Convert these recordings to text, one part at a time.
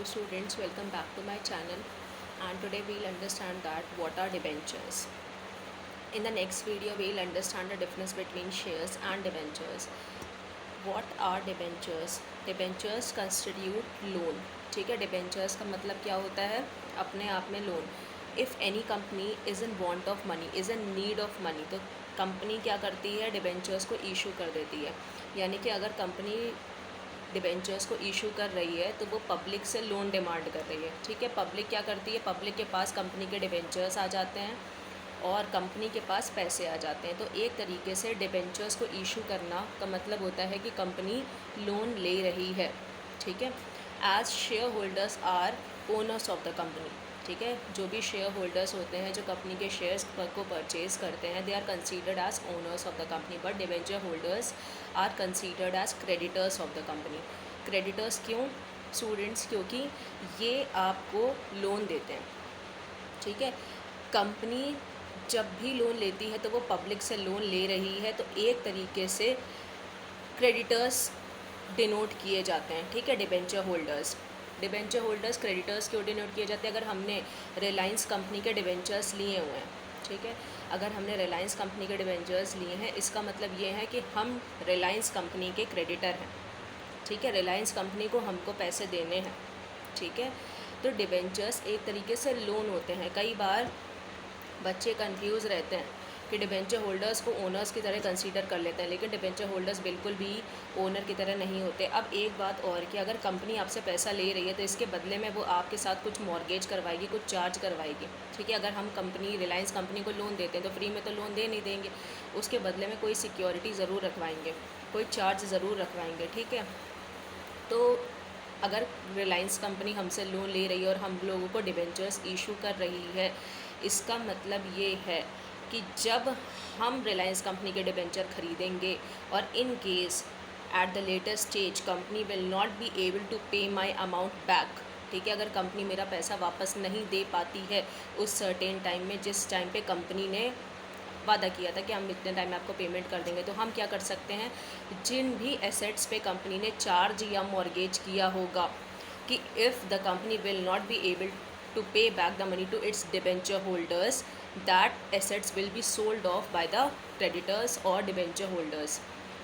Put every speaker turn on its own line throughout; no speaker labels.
students, welcome back to my channel, and today we'll understand that what are debentures. In the next video we'll understand the difference between shares and debentures. What are debentures? Debentures constitute loan. ठीक है, debentures का मतलब क्या होता है? अपने आप में loan. If any company is in want of money, is in need of money, तो कंपनी क्या करती है? डिबेंचर्स को इशू कर देती है. यानी कि अगर कंपनी डिबेंचर्स को इशू कर रही है तो वो पब्लिक से लोन डिमांड कर रही है. ठीक है, पब्लिक क्या करती है? पब्लिक के पास कंपनी के डिबेंचर्स आ जाते हैं और कंपनी के पास पैसे आ जाते हैं. तो एक तरीके से डिबेंचर्स को इशू करना का मतलब होता है कि कंपनी लोन ले रही है. ठीक है, as shareholders are owners of the company. ठीक है, जो भी शेयर होल्डर्स होते हैं जो कंपनी के शेयर्स को परचेज़ करते हैं, they are considered as owners of the company. But debenture holders are considered as creditors of the company. Creditors क्यों स्टूडेंट्स? क्योंकि ये आपको लोन देते हैं. ठीक है, कंपनी जब भी लोन लेती है तो वो पब्लिक से लोन ले रही है, तो एक तरीके से क्रेडिटर्स डिनोट किए जाते हैं. ठीक है, डिबेंचर होल्डर्स क्रेडिटर्स क्यों डिनोट किए जाते हैं? अगर हमने रिलायंस कंपनी के डिबेंचर्स लिए हुए हैं, ठीक है, अगर हमने रिलायंस कंपनी के डिबेंचर्स लिए हैं, इसका मतलब ये है कि हम रिलायंस कंपनी के क्रेडिटर हैं. ठीक है, रिलायंस कंपनी को हमको पैसे देने हैं. ठीक है, तो डिबेंचर्स एक तरीके से लोन होते हैं. कई बार बच्चे कंफ्यूज रहते हैं कि डिबेंचर होल्डर्स को ओनर्स की तरह कंसीडर कर लेते हैं, लेकिन डिबेंचर होल्डर्स बिल्कुल भी ओनर की तरह नहीं होते. अब एक बात और कि अगर कंपनी आपसे पैसा ले रही है तो इसके बदले में वो आपके साथ कुछ मॉर्गेज करवाएगी, कुछ चार्ज करवाएगी. ठीक है, अगर हम रिलायंस कंपनी को लोन देते हैं तो फ्री में तो लोन दे नहीं देंगे, उसके बदले में कोई सिक्योरिटी ज़रूर रखवाएंगे, कोई चार्ज ज़रूर रखवाएंगे. ठीक है, तो अगर रिलायंस कंपनी हमसे लोन ले रही है और हम लोगों को डिबेंचर्स इशू कर रही है, इसका मतलब ये है कि जब हम रिलायंस कंपनी के डिबेंचर खरीदेंगे और in case at the later stage company will not be able to pay my amount back. ठीक है, अगर कंपनी मेरा पैसा वापस नहीं दे पाती है उस सर्टेन टाइम में, जिस टाइम पे कंपनी ने वादा किया था कि हम इतने टाइम में आपको पेमेंट कर देंगे, तो हम क्या कर सकते हैं? जिन भी एसेट्स पे कंपनी ने चार्ज या मॉर्गेज किया होगा कि if the company will not be able to pay back the money to its debenture holders, that assets will be sold off by the creditors or debenture holders.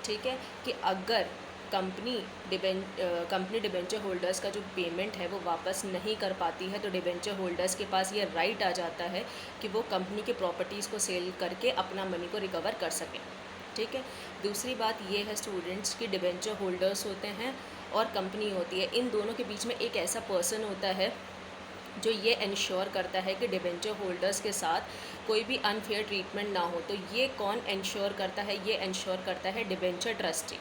ठीक है, कि अगर company debenture holders का जो payment है वो वापस नहीं कर पाती है तो डिबेंचर होल्डर्स के पास ये राइट आ जाता है कि वो कंपनी के प्रॉपर्टीज़ को सेल करके अपना मनी को रिकवर कर सकें. ठीक है, दूसरी बात ये है स्टूडेंट्स कि डिबेंचर होल्डर्स होते हैं और कंपनी होती है, इन दोनों के बीच में एक ऐसा पर्सन होता है जो ये इंश्योर करता है कि डिबेंचर होल्डर्स के साथ कोई भी अनफेयर ट्रीटमेंट ना हो. तो ये कौन इंश्योर करता है? ये इंश्योर करता है डिबेंचर ट्रस्टी.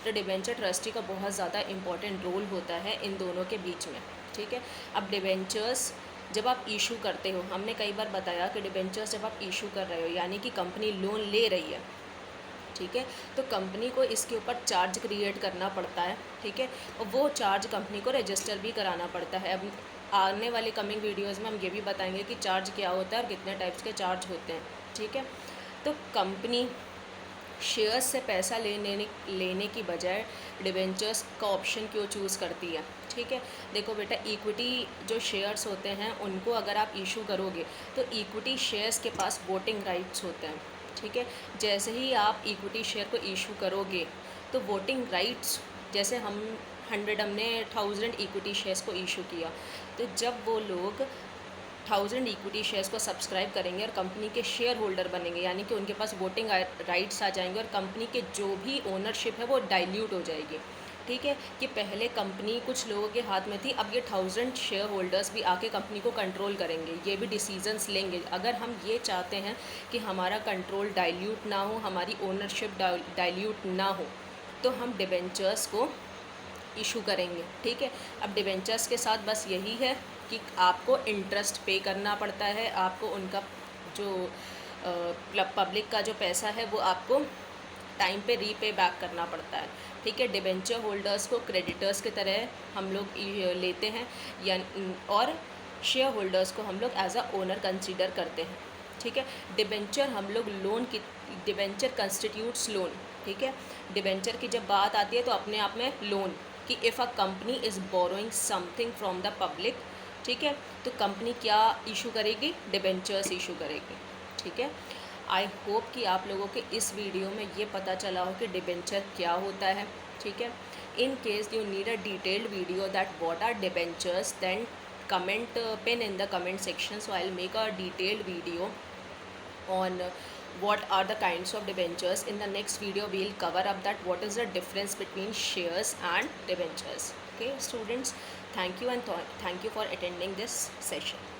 तो डिबेंचर ट्रस्टी का बहुत ज़्यादा इंपॉर्टेंट रोल होता है इन दोनों के बीच में. ठीक है, अब डिबेंचर्स जब आप इशू करते हो, हमने कई बार बताया कि डिबेंचर्स जब आप इशू कर रहे हो यानी कि कंपनी लोन ले रही है, ठीक है, तो कंपनी को इसके ऊपर चार्ज क्रिएट करना पड़ता है. ठीक है, और वो चार्ज कंपनी को रजिस्टर भी कराना पड़ता है. अब आने वाले कमिंग वीडियोस में हम ये भी बताएंगे कि चार्ज क्या होता है और कितने टाइप्स के चार्ज होते हैं. ठीक है, तो कंपनी शेयर्स से पैसा लेने की बजाय डिबेंचर्स का ऑप्शन क्यों चूज़ करती है? ठीक है, देखो बेटा, इक्विटी जो शेयर्स होते हैं उनको अगर आप इशू करोगे तो इक्विटी शेयर्स के पास वोटिंग राइट्स होते हैं. ठीक है, जैसे ही आप इक्विटी शेयर को इशू करोगे तो वोटिंग राइट्स, जैसे हमने 1000 इक्विटी शेयर्स को इशू किया, तो जब वो लोग 1000 इक्विटी शेयर्स को सब्सक्राइब करेंगे और कंपनी के शेयर होल्डर बनेंगे, यानी कि उनके पास वोटिंग राइट्स आ जाएंगे और कंपनी के जो भी ओनरशिप है वो डाइल्यूट हो जाएगी. ठीक है, कि पहले कंपनी कुछ लोगों के हाथ में थी, अब ये 1000 शेयर होल्डर्स भी आके कंपनी को कंट्रोल करेंगे, ये भी डिसीजंस लेंगे. अगर हम ये चाहते हैं कि हमारा कंट्रोल डाइल्यूट ना हो, हमारी ओनरशिप डाइल्यूट ना हो, तो हम डिबेंचर्स को इशू करेंगे. ठीक है, अब डिबेंचर्स के साथ बस यही है कि आपको इंटरेस्ट पे करना पड़ता है, आपको उनका जो पब्लिक का जो पैसा है वो आपको टाइम पे रीपे बैक करना पड़ता है. ठीक है, डिबेंचर होल्डर्स को क्रेडिटर्स की तरह हम लोग लेते हैं या और शेयर होल्डर्स को हम लोग एज अ ओनर कंसीडर करते हैं. ठीक है, डिबेंचर हम लोग लोन की, डिबेंचर कंस्टिट्यूट्स लोन. ठीक है, डिबेंचर की जब बात आती है तो अपने आप में लोन कि if a company is borrowing something from the public, ठीक है, तो कंपनी क्या इशू करेगी, डिबेंचर्स इशू करेगी, ठीक है। आई होप कि आप लोगों के इस वीडियो में ये पता चला हो कि डिबेंचर क्या होता है, ठीक है। In case you need a detailed video that what are debentures, then comment pin in the comment section, so I'll make a detailed video on what are the kinds of debentures. In the next video we'll cover up that what is the difference between shares and debentures. Okay students, thank you and thank you for attending this session.